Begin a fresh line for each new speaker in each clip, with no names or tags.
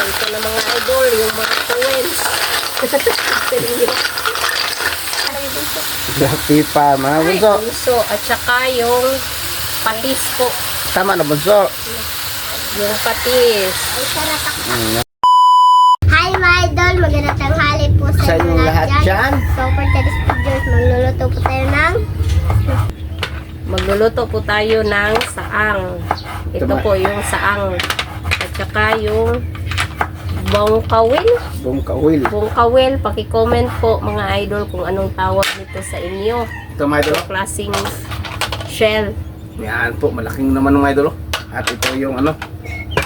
ito na mga idol, yung mga coins.
Grabe pa, mga bunso.
Bunso, at saka yung patis po.
Tama na bunso.
Yung patis.
Hi mga idol, magandang tanghali po
Sa inyong lahat dyan.
So for today's video,
Magluluto po tayo ng saang. Ito
Tama.
po yung saang. At saka yung bongkawil.
Bongkawil.
Bongkawil, paki-comment po mga idol kung anong tawag nito sa inyo.
Ito mga idol.
Ito klaseng shell.
Yan po, malaking naman mga idol. At ito yung ano,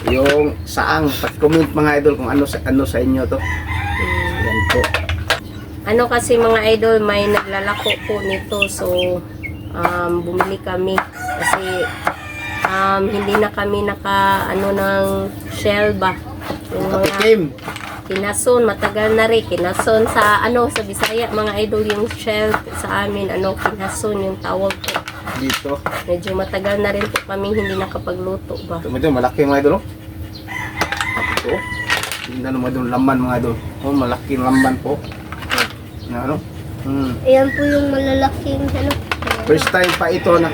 yung saang. Pag-comment mga idol kung ano sa inyo to. Yan po.
Ano kasi mga idol, may naglalako po nito. So, bumili kami. Kasi, hindi na kami ng shell ba. Yung mga
Kapitikim.
kinason, matagal na rin. Kinason sa, sa Bisaya, mga idol, yung shell sa amin, kinason yung tawag po.
Dito.
Medyo matagal na rin po kami hindi nakapagluto ba.
Ito mga idol, malaki mga idol. At ito. Hindi na naman idol, laman mga idol. Oh, malaking laman po. Ano?
Ayan po yung malalaking
First time pa ito na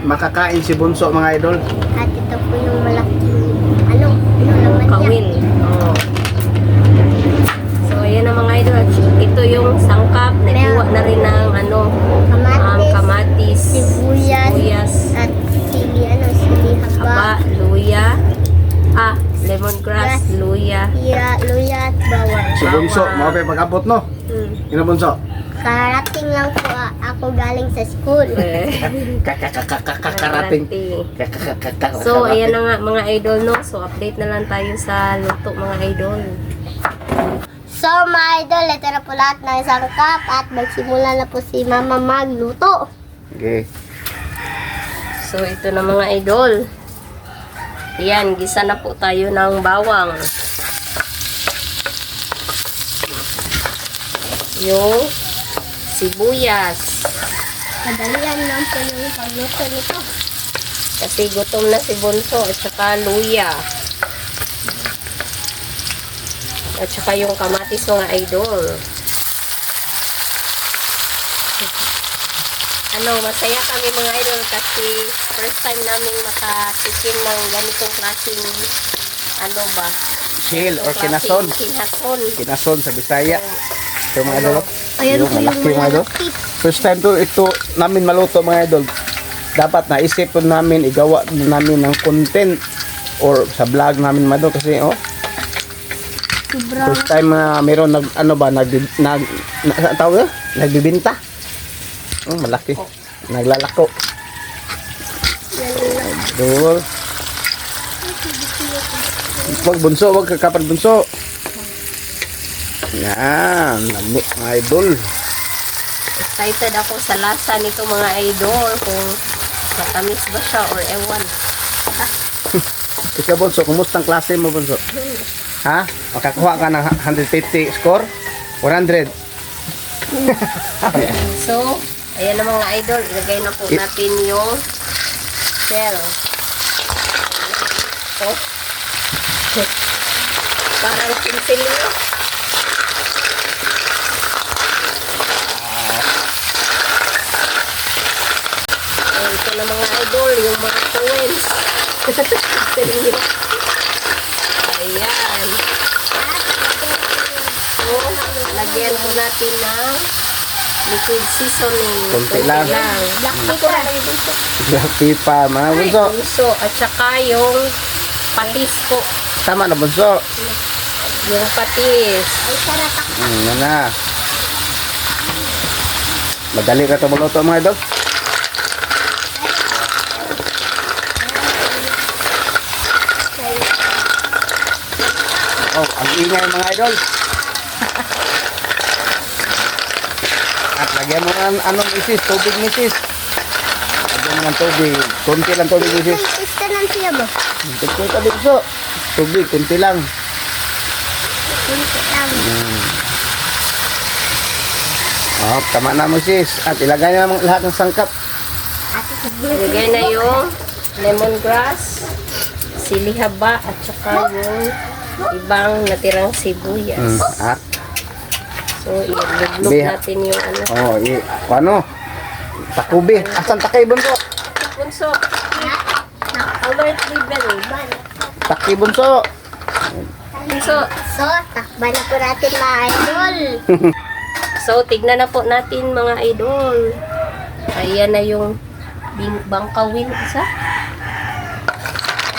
makakain si Bunso mga idol.
at ito po yung malaking laman niya.
Kawil. Oh. So, ayan na mga idol. Ito yung sangkap. Nakuha na rin ng kamatis,
Sibuyas, at sili
haba,
haba,
luya, lemongrass, luya.
luya at bawang.
Si Bunso, mga pa pag-abot no? Ino Bunso?
Karating lang po ako galing sa school.
Kakarating.
So, ayan na nga mga idol, no? So, update na lang tayo sa luto mga idol.
So mga idol, ito na po lahat ng isang cup at magsimula na po si Mama magluto.
Okay.
So, ito na mga idol. Ayan, gisa na po tayo ng bawang. Yung sibuyas.
Madalian lang po yung pagluto nito.
Kasi gutom na si Bunso at saka luya. At saka yung kamatis mga idol. Masaya kami mga idol kasi first time namin makatikim ng ganitong klaseng
Shell or kinason. Kinason sa Bisaya. Ito mga idol.
Ayan
Yung
po yung
malaki mga idol.
malaki.
First time to ito namin maluto mga idol. Dapat naisip po namin, igawa namin ng content or sa vlog namin mga idol kasi
Sobrang
first time meron nagbibinta. Malaki. Naglalako. Idol. Wag bunso, wag kakapal bunso. Yan, lami mga idol.
Excited ako sa lasa nito mga idol. Kung matamis ba siya or ewan.
Ikaw bunso, kumusta ang klase mo bunso? Ha? Makakuha ka ng 150 score? 100?
So, ayan na mga idol. Ilagay na po natin yung shell. So, parang pinsilyo. Ito na mga idol, yung mga coins. Ayan. So, lagyan po natin ng liquid seasoning.
Konti lang.
black pepper.
Grabe pa mga
Ay,
bunso.
bunso. At saka yung patis po.
Tama na bunso.
Yung patis.
Ay, sarap.
Yan na. Madali ka ito maluto mga idol. Oh, ang ingay mga idol. At lagyan mo ng misis, tubig misis. Lagyan mo ng tubig. Kunti lang tubig misis.
Ista lang siya ba?
Kunti ka bunso. Tubig, kunti lang.
Kunti lang.
Oh, tama na misis. At ilagay na naman lahat ng sangkap.
Ilagay na yung lemongrass, sili haba, at saka yung ibang natirang sibuyas.
At
So, iluglog
Biha.
natin yung ano.
ano? Takubi. Asan takay bunso?
Bunso, alert liver.
Taki bunso.
Bunso.
So, takban na po natin mga idol.
So, tignan na po natin mga idol. Ayan na yung bangkawin. Isa?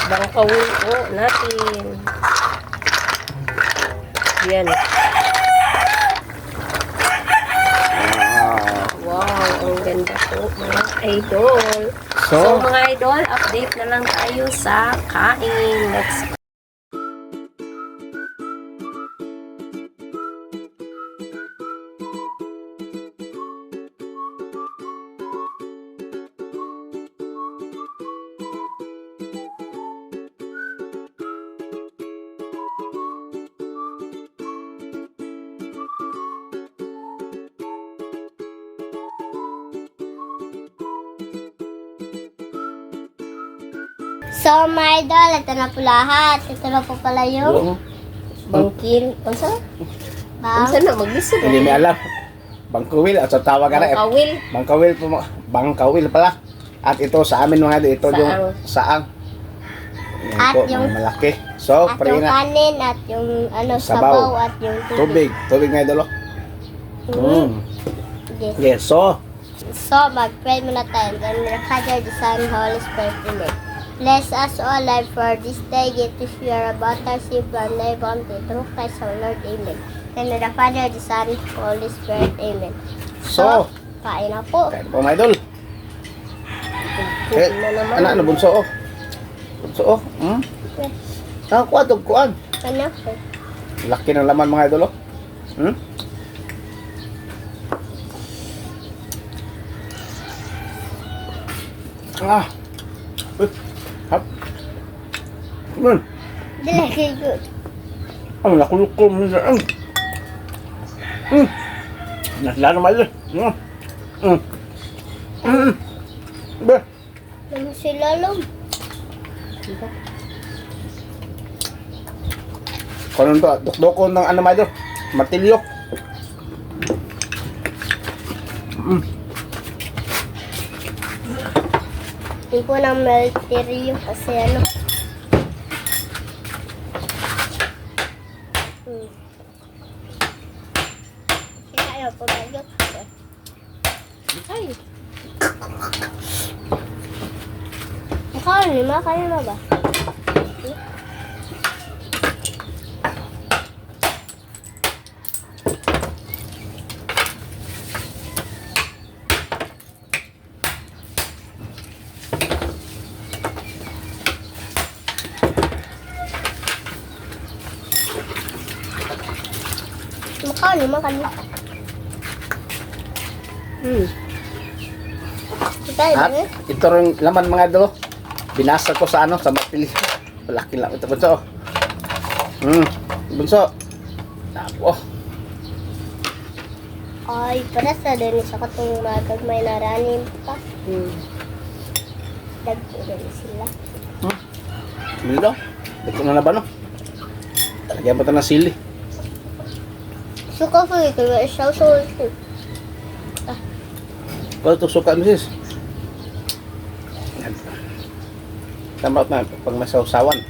Bangkawin po natin. Yan. Wow, ang ganda po mga idol. So, mga idol, update na lang tayo sa kain. Let's go.
So, mga idol, ito na po lahat. Ito na po pala yung
Bangkil. Unsa?
bang.
Unsa na maglisod?
Hindi may alam. Bangkawil. At sa tawag ka na.
Bangkawil.
Bangkawil po. Bangkawil pala. At ito sa amin mga idol. Ito yung saang. Yan
At
po,
yung-
mga malaki. So,
At yung
parina.
kanin, at yung
Sabaw.
sabaw, at yung tubig.
Tubig mga idol.
Yes.
Yes. So,
So, mag-pray muna tayo. Then, the Father, the Son, Holy Spirit, Amen. Bless us all, Lord, for this day. Get to share about our simple and live on through Christ our Lord. Amen. Then, the Father, the Son, Holy Spirit, Amen.
so.
Kain na po.
Kain po mga idol.
Cook na naman.
Ano bunso oh. Bunso oh. Kuwan to kuwan.
Ano?
Laki ng laman mga idol oh. Hap.
Dili good.
Ang nakulukul mo dyan. Nasla naman yun. Ba?
Ano sila lang?
Kung ano to, dukdukon ng ano mga idol. Martilyo.
Hindi ko ng melterio kasi ano. Kaya ayaw ko nagyot.
Ay,
Makain, makain na ba? Makain, makain.
At ito rin laman mga idol oh. Binasa ko sa ano, sa martilyo. Malaki lang ito bunso. Bunso. Ako.
Ay, para sa din sa katong magag may naranin pa. Dagko din sila.
Sili daw. Dito na ba no? Talagyan pa ito ng sili.
Suka ko ito, isaw so.
Kung ito suka misis. Tama na pag masawsawan.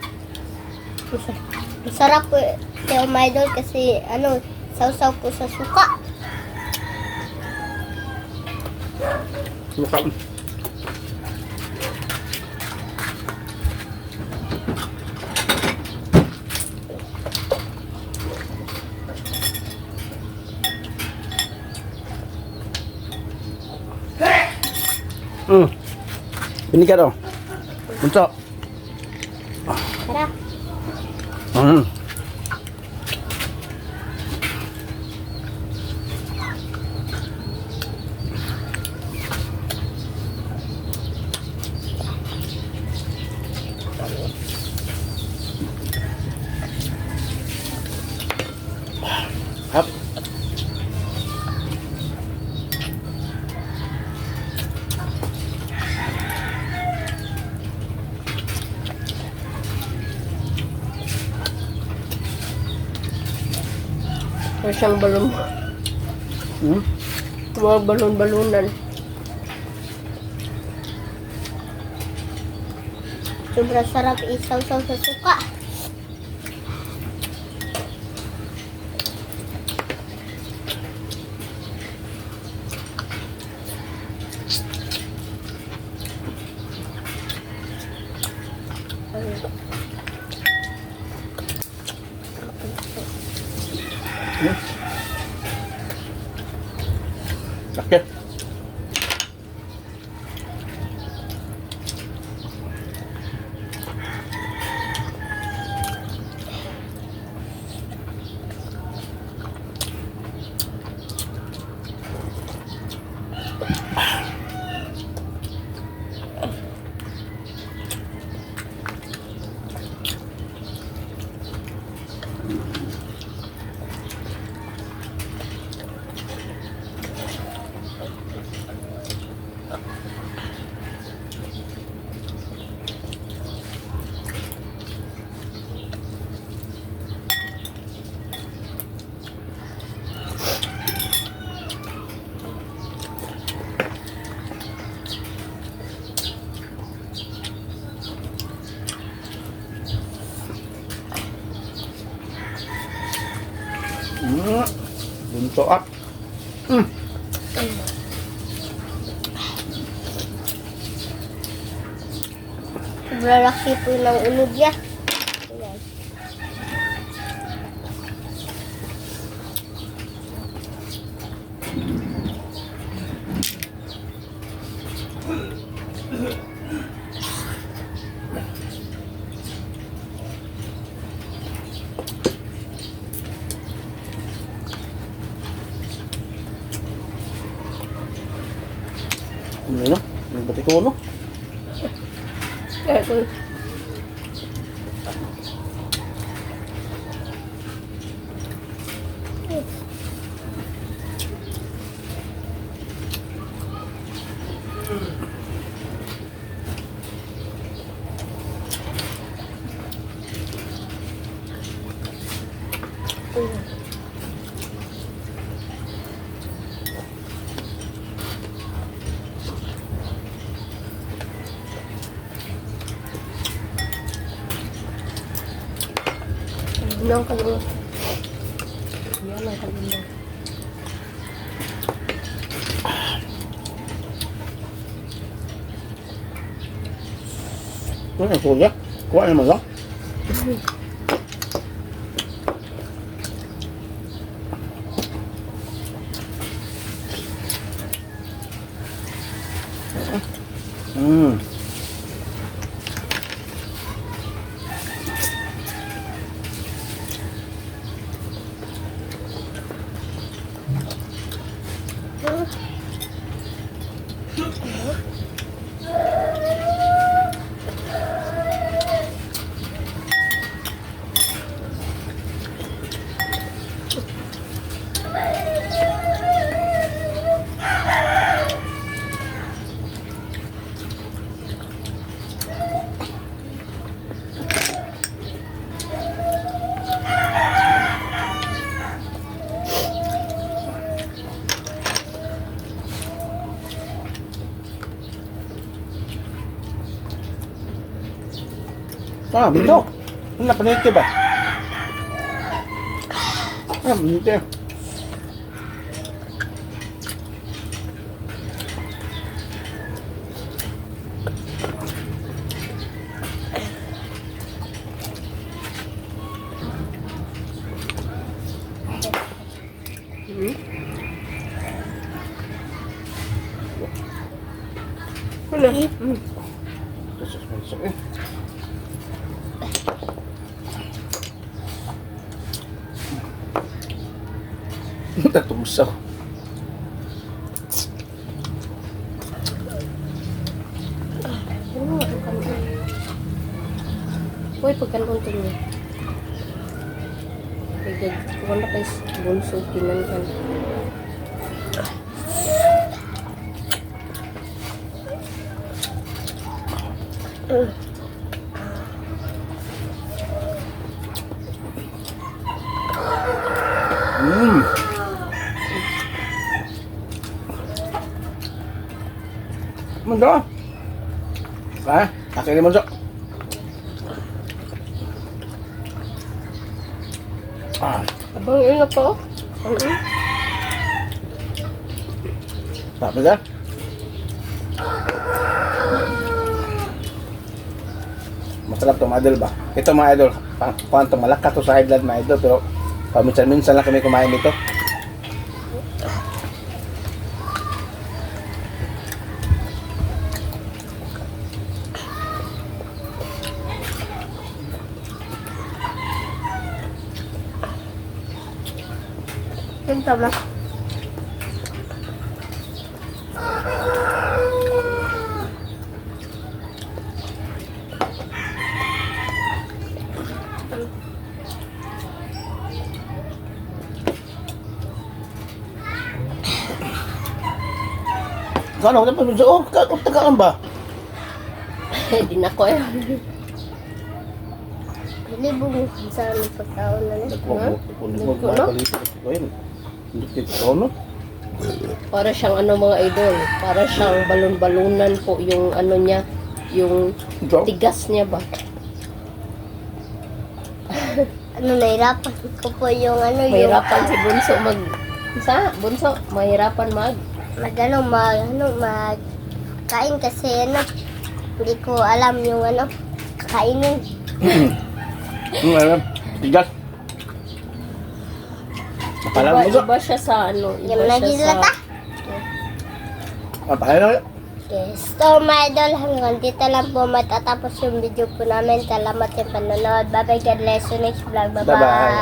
Masarap po yung my idol kasi ano, sausaw po sa suka.
Suka. Binigyan daw. Bunso.
Tara.
Hap.
Para siyang balon.
Hmm?
Mga balon-balunan.
Sobrang sarap isaw-saw sa suka.
Sakit. Bunso up.
Sobrang laki po ng unog niya. Ayan.
Ano yun? Nagbati ko ano?
Kaya ko, Bilang kalungan. Yan ang kalungan.
Ano yung kuya? Kuha naman lang. Hmm. Ah, bito. Ano na panite ba? Ah, panite.
Wala.
Masuk eh. Tatusaw.
Uy, pagkanon to niya. Kung na kayo bunso, kinankan.
Hmm. Mundo. Ha? Akin ni Mundo. Ah,
Abang yun na po.
sabi ka? Masarap to mga idol ba? Ito mga idol, pang malaka to sa high blood mga idol, pero paminsan-minsan lang kami kumain nito.
Yung tama.
Kano, dapat mo siya, tagaan ba?
Di na ko eh.
Hindi bumukod sa aming pagkaon na rin.
Para siyang ano mga idol. Para siyang balon-balunan po yung ano niya. Yung tigas niya ba?
Ano, nahirapan ko po yung ano,
Mahirapan si Bunso mag... Bunso, mahirapan mag...
kain kasi ano, hindi ko alam yung ano, kakainin.
Tigas. Alam mo
Iba siya sa ano.
Yung
Iba siya
nagilata.
sa...
Alam
Yes. So, my idol, hanggang dito lang po matatapos yung video po namin. Salamat sa panonood. Bye-bye. God bless you. Next vlog. Bye-bye.
Bye-bye.